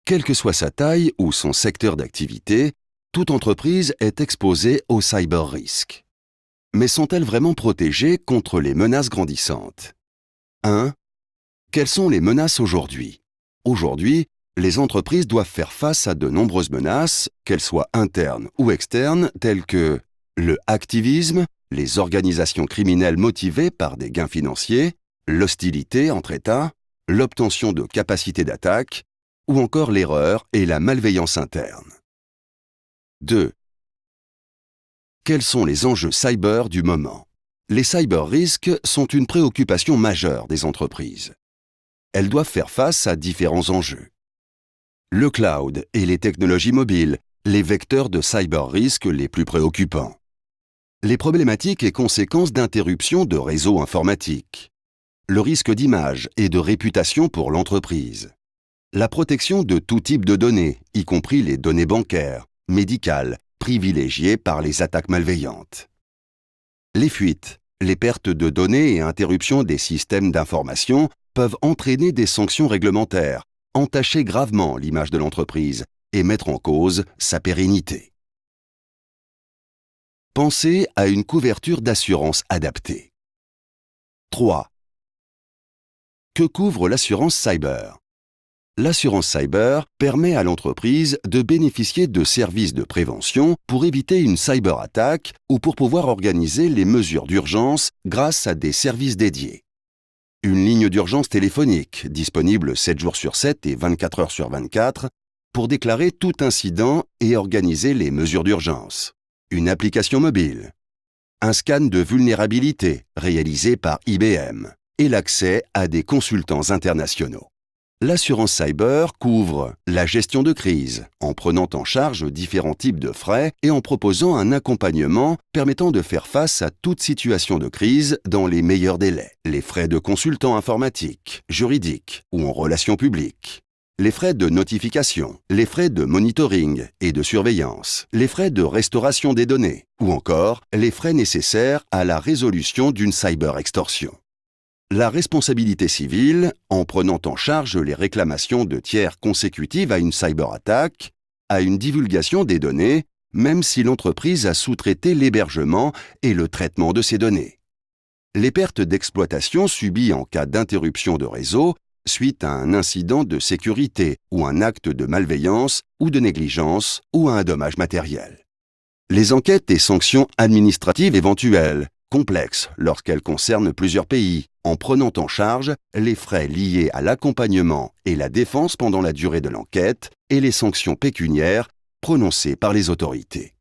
Quelle que soit sa taille ou son secteur d'activité, toute entreprise est exposée au cyber-risque. Mais sont-elles vraiment protégées contre les menaces grandissantes? 1. Quelles sont les menaces aujourd'hui? Aujourd'hui, les entreprises doivent faire face à de nombreuses menaces, qu'elles soient internes ou externes, telles que le hacktivisme, les organisations criminelles motivées par des gains financiers, l'hostilité entre États, l'obtention de capacités d'attaque, ou encore l'erreur et la malveillance interne. 2. Quels sont les enjeux cyber du moment? Les cyber-risques sont une préoccupation majeure des entreprises. Elles doivent faire face à différents enjeux. Le cloud et les technologies mobiles, les vecteurs de cyber-risques les plus préoccupants. Les problématiques et conséquences d'interruption de réseaux informatiques. Le risque d'image et de réputation pour l'entreprise. La protection de tout type de données, y compris les données bancaires, médicales, privilégiées par les attaques malveillantes. Les fuites, les pertes de données et interruptions des systèmes d'information peuvent entraîner des sanctions réglementaires, entacher gravement l'image de l'entreprise et mettre en cause sa pérennité. Pensez à une couverture d'assurance adaptée. 3. Que couvre l'assurance cyber? L'assurance cyber permet à l'entreprise de bénéficier de services de prévention pour éviter une cyberattaque ou pour pouvoir organiser les mesures d'urgence grâce à des services dédiés. Une ligne d'urgence téléphonique, disponible 7 jours sur 7 et 24 heures sur 24, pour déclarer tout incident et organiser les mesures d'urgence. Une application mobile. Un scan de vulnérabilité réalisé par IBM et l'accès à des consultants internationaux. L'assurance cyber couvre la gestion de crise, en prenant en charge différents types de frais et en proposant un accompagnement permettant de faire face à toute situation de crise dans les meilleurs délais. Les frais de consultant informatique, juridique ou en relations publiques. Les frais de notification, les frais de monitoring et de surveillance, les frais de restauration des données ou encore les frais nécessaires à la résolution d'une cyber-extorsion. La responsabilité civile, en prenant en charge les réclamations de tiers consécutives à une cyberattaque, à une divulgation des données, même si l'entreprise a sous-traité l'hébergement et le traitement de ces données. Les pertes d'exploitation subies en cas d'interruption de réseau suite à un incident de sécurité ou un acte de malveillance ou de négligence ou à un dommage matériel. Les enquêtes et sanctions administratives éventuelles, complexes lorsqu'elles concernent plusieurs pays, en prenant en charge les frais liés à l'accompagnement et la défense pendant la durée de l'enquête et les sanctions pécuniaires prononcées par les autorités.